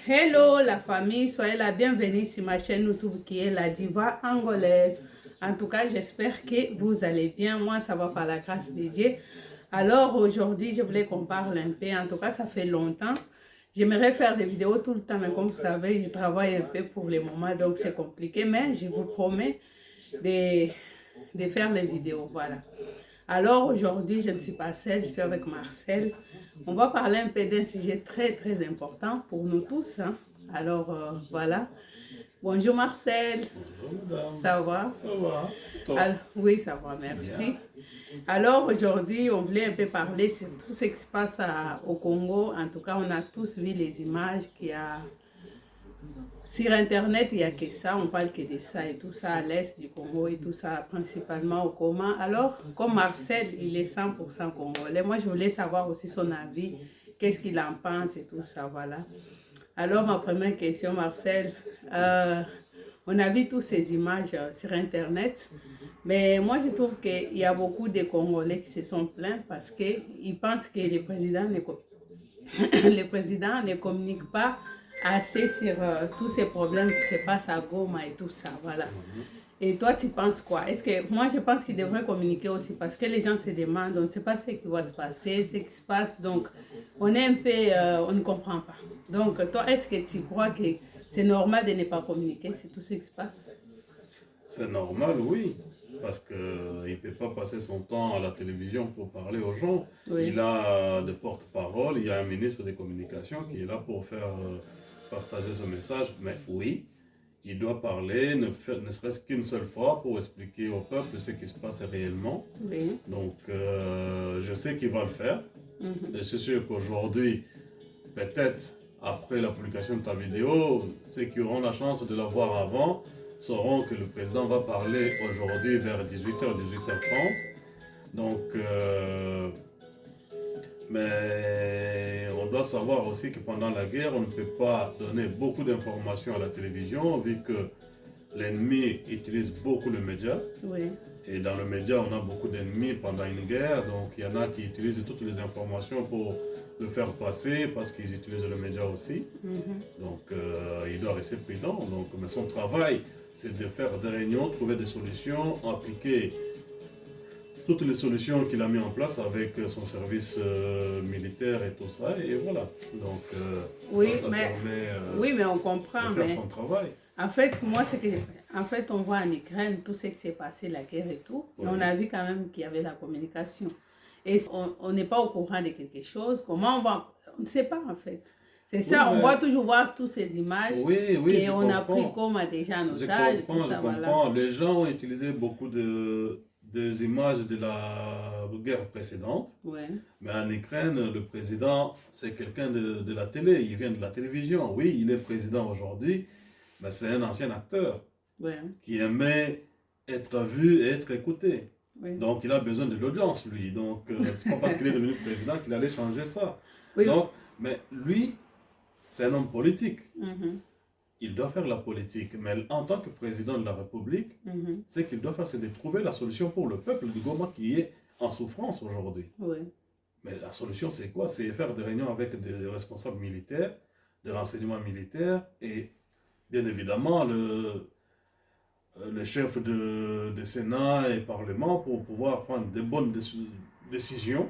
Hello la famille, soyez la bienvenue sur ma chaîne YouTube qui est la Diva Angolaise. En tout cas, j'espère que vous allez bien. Moi, ça va par la grâce de Dieu. Alors aujourd'hui, je voulais qu'on parle un peu. En tout cas, ça fait longtemps. J'aimerais faire des vidéos tout le temps, mais comme vous savez, je travaille un peu pour le moment, donc c'est compliqué. Mais je vous promets de faire les vidéos, voilà. Alors aujourd'hui, je ne suis pas seule, je suis avec Marcel. On va parler un peu d'un sujet très important pour nous tous, hein. Alors voilà. Bonjour Marcel. Bonjour madame. Ça va? Ça va. Toi? Alors, oui, ça va, merci. Alors aujourd'hui, on voulait un peu parler sur tout ce qui se passe au Congo. En tout cas, on a tous vu les images qu'il y a sur Internet, il n'y a que ça, on parle que de ça et tout ça à l'est du Congo et tout ça, principalement au Coma. Alors, comme Marcel, il est 100% congolais, moi je voulais savoir aussi son avis, qu'est-ce qu'il en pense et tout ça, voilà. Alors, ma première question, Marcel, on a vu toutes ces images sur Internet, mais moi je trouve qu'il y a beaucoup de Congolais qui se sont plaints parce qu'ils pensent que le président ne communique pas assez sur tous ces problèmes qui se passent à Goma et tout ça, voilà. Et toi, tu penses quoi? Est-ce que moi, je pense qu'il devrait communiquer aussi parce que les gens se demandent, on ne sait pas ce qui va se passer, ce qui se passe, donc on est un peu, on ne comprend pas. Donc, toi, est-ce que tu crois que c'est normal de ne pas communiquer sur tout ce qui se passe? C'est normal, oui. Parce qu'il ne peut pas passer son temps à la télévision pour parler aux gens. Oui. Il a des porte-parole, il y a un ministre des Communications qui est là pour faire partager ce message. Mais oui, il doit parler, ne serait-ce qu'une seule fois, pour expliquer au peuple ce qui se passe réellement. Oui. Donc, je sais qu'il va le faire. Et c'est sûr qu'aujourd'hui, peut-être après la publication de ta vidéo, ceux qui auront la chance de la voir avant sauront que le président va parler aujourd'hui vers 18h, 18h30. Donc, mais on doit savoir aussi que pendant la guerre, on ne peut pas donner beaucoup d'informations à la télévision, vu que l'ennemi utilise beaucoup le média. Oui. Et dans le média, on a beaucoup d'ennemis pendant une guerre. Donc, il y en a qui utilisent toutes les informations pour le faire passer parce qu'ils utilisent le média aussi. Donc, il doit rester prudent. Donc, mais son travail, c'est de faire des réunions, trouver des solutions, appliquer toutes les solutions qu'il a mis en place avec son service militaire et tout ça. Et voilà. Donc, Oui, ça permet oui, mais on comprend. de faire son travail. En fait, moi, en fait, on voit en Ukraine tout ce qui s'est passé, la guerre et tout. Oui. Mais on a vu quand même qu'il y avait la communication. Et on n'est pas au courant de quelque chose. Comment on va... On ne sait pas, en fait. C'est ça, oui, on va toujours voir toutes ces images qu'on a pris comme déjà en otage. Je comprends. Voilà. Les gens ont utilisé beaucoup des images de la guerre précédente. Oui. Mais en Ukraine, le président, c'est quelqu'un de la télé. Il vient de la télévision. Oui, il est président aujourd'hui. Mais c'est un ancien acteur qui aimait être vu et être écouté. Oui. Donc, il a besoin de l'audience, lui. Donc, c'est pas parce qu'il est devenu président qu'il allait changer ça. Oui. Donc, mais lui, c'est un homme politique. Il doit faire la politique. Mais en tant que président de la République, ce qu'il doit faire, c'est de trouver la solution pour le peuple du Goma qui est en souffrance aujourd'hui. Oui. Mais la solution, c'est quoi? C'est faire des réunions avec des responsables militaires, des renseignements militaires et bien évidemment, le chef de Sénat et Parlement pour pouvoir prendre de bonnes décisions,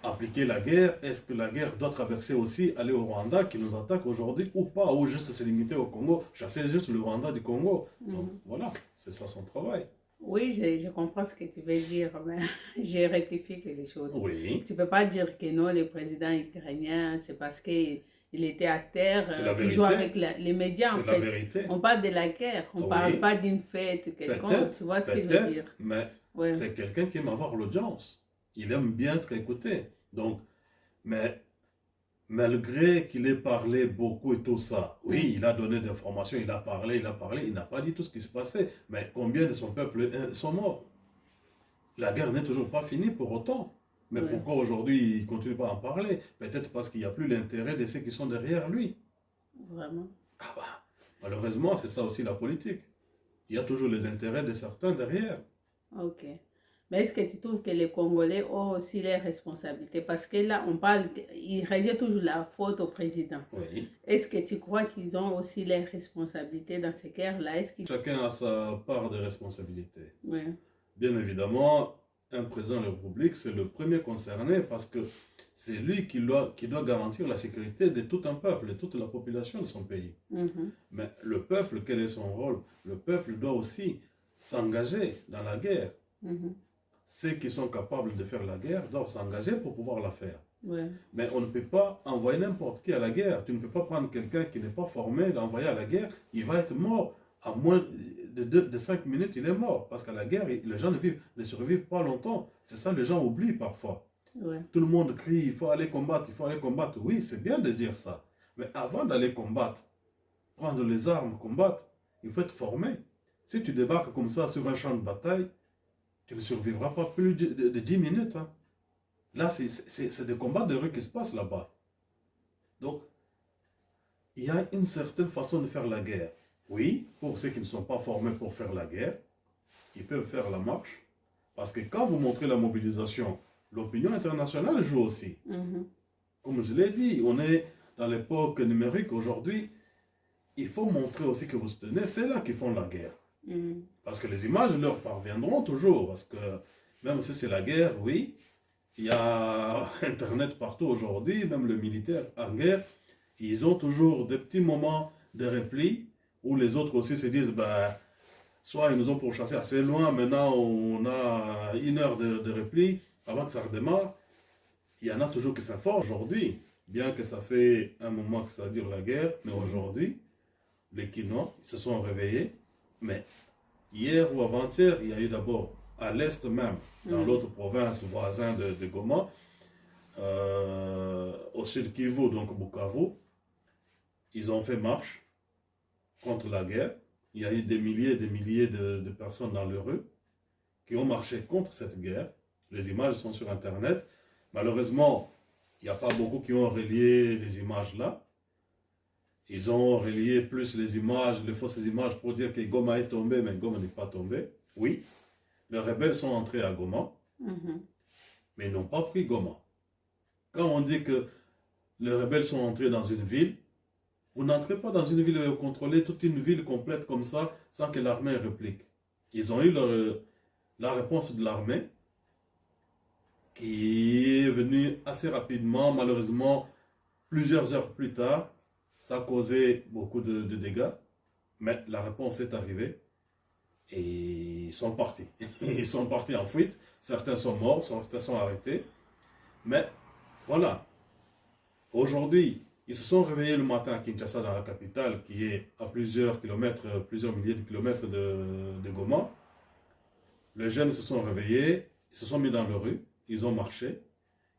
appliquer la guerre. Est-ce que la guerre doit traverser aussi, aller au Rwanda qui nous attaque aujourd'hui ou pas, ou juste se limiter au Congo, chasser juste le Rwanda du Congo. Donc voilà, c'est ça son travail. Oui, je comprends ce que tu veux dire, mais j'ai rectifié quelque chose. Oui. Tu ne peux pas dire que non, le président ukrainien, c'est parce que il était à terre, il joue avec les médias en fait. C'est la vérité. On parle de la guerre, on ne parle pas d'une fête quelconque, tu vois ce que je veux dire. Mais c'est quelqu'un qui aime avoir l'audience. Il aime bien être écouté. Donc, mais malgré qu'il ait parlé beaucoup et tout ça, oui, il a donné des informations, il a parlé, il n'a pas dit tout ce qui se passait. Mais combien de son peuple sont morts? La guerre n'est toujours pas finie pour autant. Mais pourquoi aujourd'hui il ne continue pas à en parler? Peut-être parce qu'il n'y a plus l'intérêt de ceux qui sont derrière lui. Vraiment? Ah bah, malheureusement, c'est ça aussi la politique. Il y a toujours les intérêts de certains derrière. Ok. Mais est-ce que tu trouves que les Congolais ont aussi les responsabilités? Parce que là, on parle, ils rejettent toujours la faute au président. Oui. Est-ce que tu crois qu'ils ont aussi les responsabilités dans ces guerres-là? Chacun a sa part de responsabilité. Oui. Bien évidemment, un président de la République, c'est le premier concerné parce que c'est lui qui doit garantir la sécurité de tout un peuple, de toute la population de son pays. Mais le peuple, quel est son rôle? Le peuple doit aussi s'engager dans la guerre. Ceux qui sont capables de faire la guerre doivent s'engager pour pouvoir la faire. Ouais. Mais on ne peut pas envoyer n'importe qui à la guerre. Tu ne peux pas prendre quelqu'un qui n'est pas formé, l'envoyer à la guerre, il va être mort. À moins de 5 minutes, il est mort. Parce qu'à la guerre, les gens ne survivent pas longtemps. C'est ça, les gens oublient parfois. Ouais. Tout le monde crie, il faut aller combattre, il faut aller combattre. Oui, c'est bien de dire ça. Mais avant d'aller combattre, prendre les armes, combattre, il faut être formé. Si tu débarques comme ça sur un champ de bataille, tu ne survivras pas plus de 10 minutes. Hein. Là, c'est des combats de rue qui se passent là-bas. Donc, il y a une certaine façon de faire la guerre. Oui, pour ceux qui ne sont pas formés pour faire la guerre, ils peuvent faire la marche. Parce que quand vous montrez la mobilisation, l'opinion internationale joue aussi. Comme je l'ai dit, on est dans l'époque numérique aujourd'hui. Il faut montrer aussi que vous tenez, c'est là qu'ils font la guerre. Parce que les images leur parviendront toujours. Parce que même si c'est la guerre, oui, il y a Internet partout aujourd'hui, même le militaire en guerre, ils ont toujours des petits moments de repli où les autres aussi se disent, ben, soit ils nous ont pourchassés assez loin, maintenant on a 1 heure de repli avant que ça redémarre. Il y en a toujours qui s'informent aujourd'hui, bien que ça fait un moment que ça dure la guerre, mais aujourd'hui, les Kinois, ils se sont réveillés. Mais hier ou avant-hier, il y a eu d'abord à l'est même, dans l'autre province voisine de Goma, au sud Kivu, donc Bukavu, ils ont fait marche contre la guerre. Il y a eu des milliers et des milliers de personnes dans les rues qui ont marché contre cette guerre. Les images sont sur Internet. Malheureusement, il n'y a pas beaucoup qui ont relié les images là. Ils ont relié plus les images, les fausses images pour dire que Goma est tombé, mais Goma n'est pas tombé. Oui, les rebelles sont entrés à Goma, mais ils n'ont pas pris Goma. Quand on dit que les rebelles sont entrés dans une ville, vous n'entrez pas dans une ville et vous contrôlez toute une ville complète comme ça, sans que l'armée réplique. Ils ont eu la réponse de l'armée, qui est venue assez rapidement, malheureusement, plusieurs heures plus tard. Ça a causé beaucoup de dégâts, mais la réponse est arrivée et ils sont partis. Ils sont partis en fuite. Certains sont morts, certains sont arrêtés. Mais voilà, aujourd'hui, ils se sont réveillés le matin à Kinshasa, dans la capitale, qui est à plusieurs kilomètres, plusieurs milliers de kilomètres de Goma. Les jeunes se sont réveillés, ils se sont mis dans la rue, ils ont marché,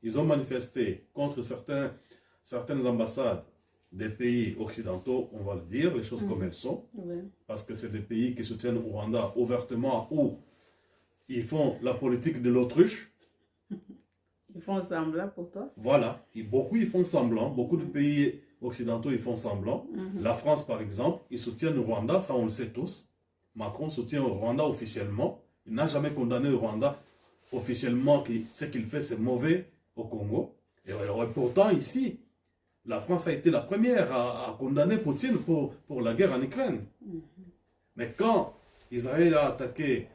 ils ont manifesté contre certaines ambassades des pays occidentaux, on va le dire, les choses comme elles sont, parce que c'est des pays qui soutiennent le Rwanda ouvertement, où ils font la politique de l'autruche. Ils font semblant pour toi? Voilà, beaucoup ils font semblant, beaucoup de pays occidentaux ils font semblant. La France par exemple, ils soutiennent le Rwanda, ça on le sait tous. Macron soutient le Rwanda officiellement, il n'a jamais condamné le Rwanda officiellement, ce qu'il fait c'est mauvais au Congo. Et pourtant ici, la France a été la première à condamner Poutine pour la guerre en Ukraine. Mais quand Israël a attaqué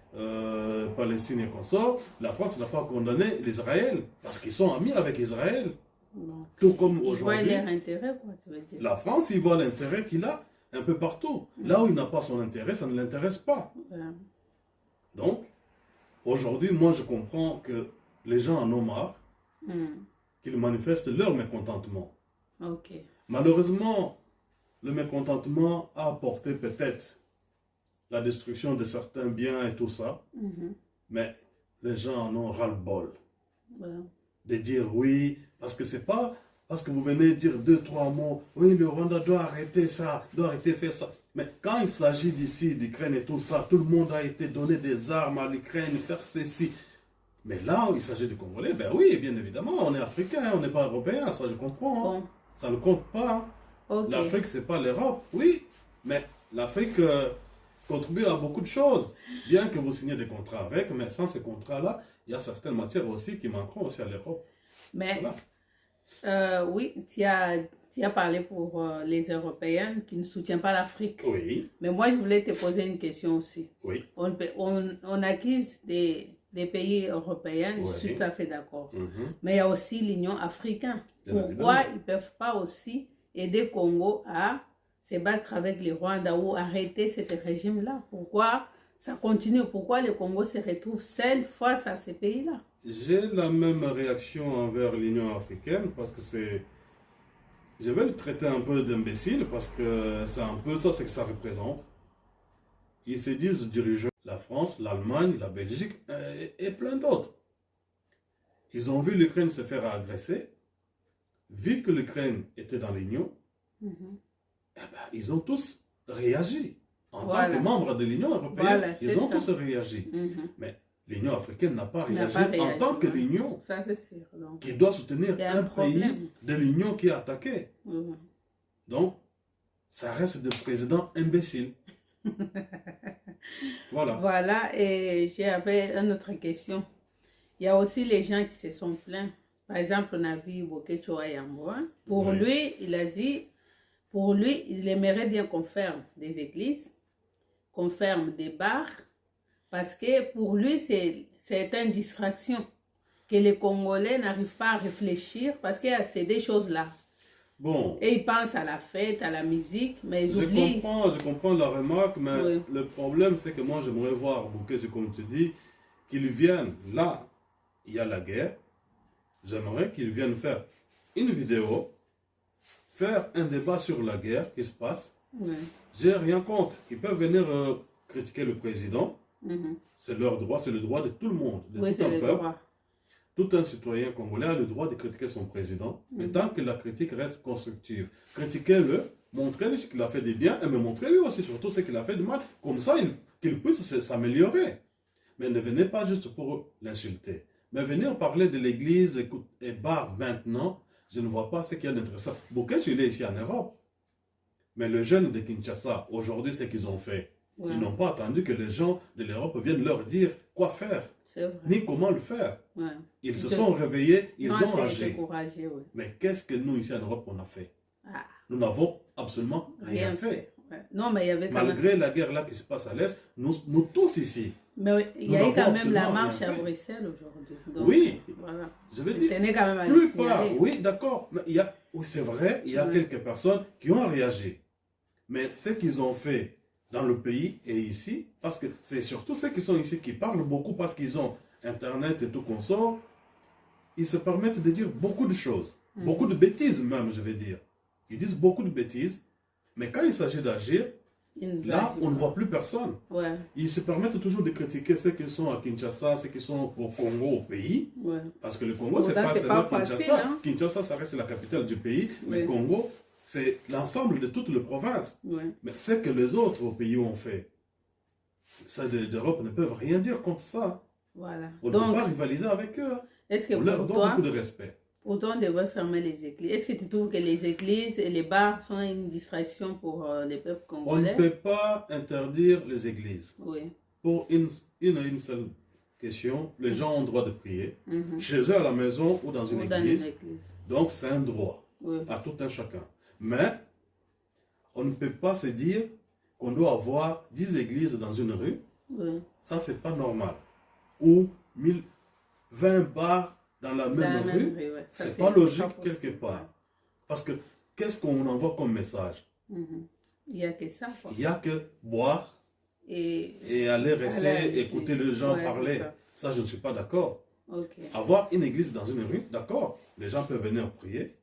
Palestine et consorts, la France n'a pas condamné l'Israël parce qu'ils sont amis avec Israël. Tout comme aujourd'hui. Ils voient leur intérêt, quoi, tu veux dire. La France, il voit l'intérêt qu'il a un peu partout. Là où il n'a pas son intérêt, ça ne l'intéresse pas. Donc, aujourd'hui, moi je comprends que les gens en ont marre, qu'ils manifestent leur mécontentement. Malheureusement, le mécontentement a apporté peut-être la destruction de certains biens et tout ça, mais les gens en ont ras-le-bol de dire oui, parce que c'est pas parce que vous venez dire 2-3 mots, oui, le Rwanda doit arrêter ça, doit arrêter de faire ça. Mais quand il s'agit d'ici, d'Ukraine et tout ça, tout le monde a été donné des armes à l'Ukraine, faire ceci. Mais là où il s'agit du Congolais, ben oui, bien évidemment, on est africain, on n'est pas européen, ça je comprends. Hein. Ça ne compte pas. L'Afrique, c'est pas l'Europe, oui, mais l'Afrique contribue à beaucoup de choses. Bien que vous signiez des contrats avec, mais sans ces contrats-là, il y a certaines matières aussi qui manqueront aussi à l'Europe. Mais oui, tu as parlé pour les Européens qui ne soutiennent pas l'Afrique. Oui. Mais moi, je voulais te poser une question aussi. Oui. On accuse des pays européens, je suis tout à fait d'accord. Mais il y a aussi l'Union africaine. Pourquoi ils ne peuvent pas aussi aider Congo à se battre avec les Rwandais ou arrêter ce régime-là? Pourquoi ça continue? Pourquoi le Congo se retrouve seul face à ces pays-là? J'ai la même réaction envers l'Union africaine parce que c'est... Je vais le traiter un peu d'imbécile parce que c'est un peu ça, c'est que ça représente. Ils se disent dirigeants la France, l'Allemagne, la Belgique et plein d'autres. Ils ont vu l'Ukraine se faire agresser. Vu que l'Ukraine était dans l'Union, eh ben, ils ont tous réagi. En tant que membres de l'Union européenne, ils ont tous réagi. Mais l'Union africaine n'a pas réagi en tant que l'Union qui doit soutenir un pays de l'Union qui est attaqué. Donc, ça reste des présidents imbéciles. Voilà. Voilà, et j'avais une autre question. Il y a aussi les gens qui se sont plaints. Par exemple, on a vu Bokecho Ayambo. Pour lui, il a dit, pour lui, il aimerait bien qu'on ferme des églises, qu'on ferme des bars, parce que pour lui, c'est une distraction. Que les Congolais n'arrivent pas à réfléchir, parce que c'est des choses-là. Bon. Et ils pensent à la fête, à la musique, mais ils oublient. Je comprends la remarque, mais le problème, c'est que moi, j'aimerais voir Bokecho, comme tu dis, qu'ils viennent là, il y a la guerre. J'aimerais qu'ils viennent faire une vidéo, faire un débat sur la guerre qui se passe. J'ai rien contre. Ils peuvent venir critiquer le président. C'est leur droit, c'est le droit de tout le monde, de tout un peuple. Tout un citoyen congolais a le droit de critiquer son président, mais tant que la critique reste constructive. Critiquez-le, montrez-lui ce qu'il a fait de bien, mais montrez-lui aussi surtout ce qu'il a fait de mal. Comme ça, qu'il puisse s'améliorer. Mais ne venez pas juste pour l'insulter. Mais venir parler de l'église et bar maintenant, je ne vois pas ce qu'il y a d'intéressant. Bokecho, il est ici en Europe. Mais les jeunes de Kinshasa, aujourd'hui, ce qu'ils ont fait, ils n'ont pas attendu que les gens de l'Europe viennent leur dire quoi faire, ni comment le faire. Ils se sont réveillés, ils ont agi. Mais qu'est-ce que nous, ici en Europe, on a fait? Nous n'avons absolument rien fait. Non, mais il y avait malgré la guerre là qui se passe à l'Est, nous tous ici. Mais il y a eu quand même la marche à Bruxelles aujourd'hui. Oui, voilà. Je veux dire, quand même plus pas, oui, d'accord. Mais c'est vrai, il y a quelques personnes qui ont réagi. Mais ce qu'ils ont fait dans le pays et ici, parce que c'est surtout ceux qui sont ici qui parlent beaucoup parce qu'ils ont Internet et tout qu'on sort, ils se permettent de dire beaucoup de choses. Beaucoup de bêtises même, je vais dire. Ils disent beaucoup de bêtises. Mais quand il s'agit d'agir, là, on ne voit plus personne. Ils se permettent toujours de critiquer ceux qui sont à Kinshasa, ceux qui sont au Congo, au pays. Parce que le Congo, c'est pas seulement Kinshasa. Hein? Kinshasa, ça reste la capitale du pays. Mais Congo, c'est l'ensemble de toutes les provinces. Mais ce que les autres pays ont fait, ça d'Europe ne peuvent rien dire contre ça. On ne peut pas rivaliser avec eux. On leur donne beaucoup de respect. Pourtant, on devrait fermer les églises. Est-ce que tu trouves que les églises et les bars sont une distraction pour les peuples congolais? On ne peut pas interdire les églises. Pour une seule question, les gens ont le droit de prier, chez eux à la maison ou dans une église. Donc c'est un droit à tout un chacun. Mais on ne peut pas se dire qu'on doit avoir 10 églises dans une rue. Ça, c'est pas normal. Ou 20 bars dans la même rue, c'est pas logique quelque part. Parce que qu'est-ce qu'on envoie comme message? Il n'y a que ça. Il n'y a que boire et aller rester, écouter les gens parler. Ça, je ne suis pas d'accord. Avoir une église dans une rue, d'accord, les gens peuvent venir prier.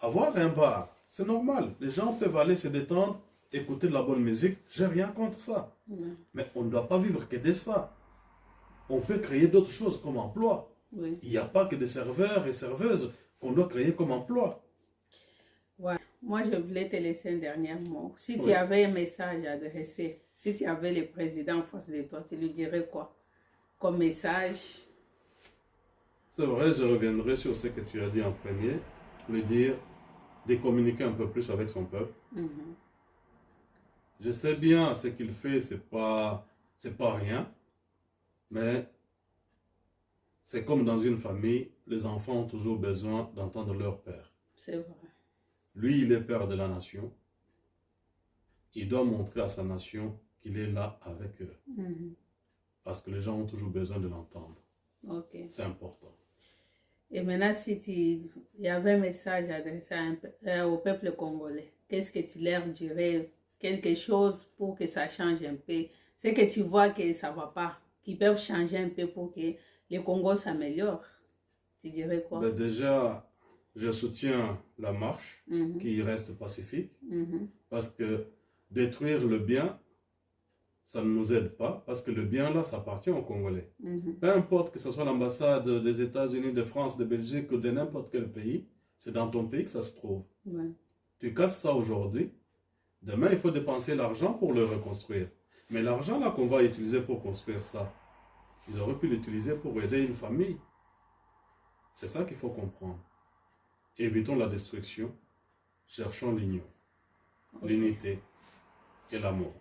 Avoir un bar, c'est normal. Les gens peuvent aller se détendre, écouter de la bonne musique. J'ai rien contre ça. Mais on ne doit pas vivre que de ça. On peut créer d'autres choses comme emploi. Il n'y a pas que des serveurs et serveuses qu'on doit créer comme emploi. Moi, je voulais te laisser un dernier mot. Si tu avais un message à adresser, si tu avais le président en face de toi, tu lui dirais quoi comme message? C'est vrai, je reviendrai sur ce que tu as dit en premier. Lui dire de communiquer un peu plus avec son peuple. Je sais bien ce qu'il fait, c'est pas rien. Mais c'est comme dans une famille, les enfants ont toujours besoin d'entendre leur père. C'est vrai. Lui, il est père de la nation. Il doit montrer à sa nation qu'il est là avec eux. Parce que les gens ont toujours besoin de l'entendre. Okay. C'est important. Et maintenant, si il y avait un message adressé au peuple congolais, qu'est-ce que tu leur dirais? Quelque chose pour que ça change un peu. C'est que tu vois que ça ne va pas, qu'ils peuvent changer un peu pour que le Congo s'améliore. Tu dirais quoi? Ben déjà, je soutiens la marche qui reste pacifique. Parce que détruire le bien, ça ne nous aide pas. Parce que le bien, là, ça appartient aux Congolais. Peu importe que ce soit l'ambassade des États-Unis, de France, de Belgique ou de n'importe quel pays, c'est dans ton pays que ça se trouve. Ouais. Tu casses ça aujourd'hui. Demain, il faut dépenser l'argent pour le reconstruire. Mais l'argent là qu'on va utiliser pour construire ça, ils auraient pu l'utiliser pour aider une famille. C'est ça qu'il faut comprendre. Évitons la destruction, cherchons l'union, l'unité et l'amour.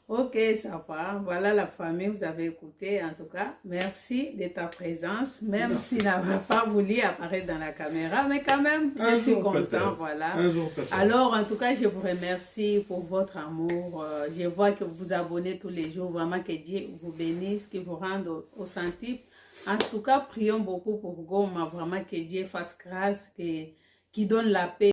Ok, ça va. Voilà la famille, vous avez écouté. En tout cas, merci de ta présence. Même si tu n'avais pas voulu apparaître dans la caméra, mais quand même, je suis content. Voilà. Un jour peut-être. Alors, en tout cas, je vous remercie pour votre amour. Je vois que vous vous abonnez tous les jours. Vraiment, que Dieu vous bénisse, qu'il vous rende au centuple. En tout cas, prions beaucoup pour Goma. Vraiment, que Dieu fasse grâce, qu'il donne la paix.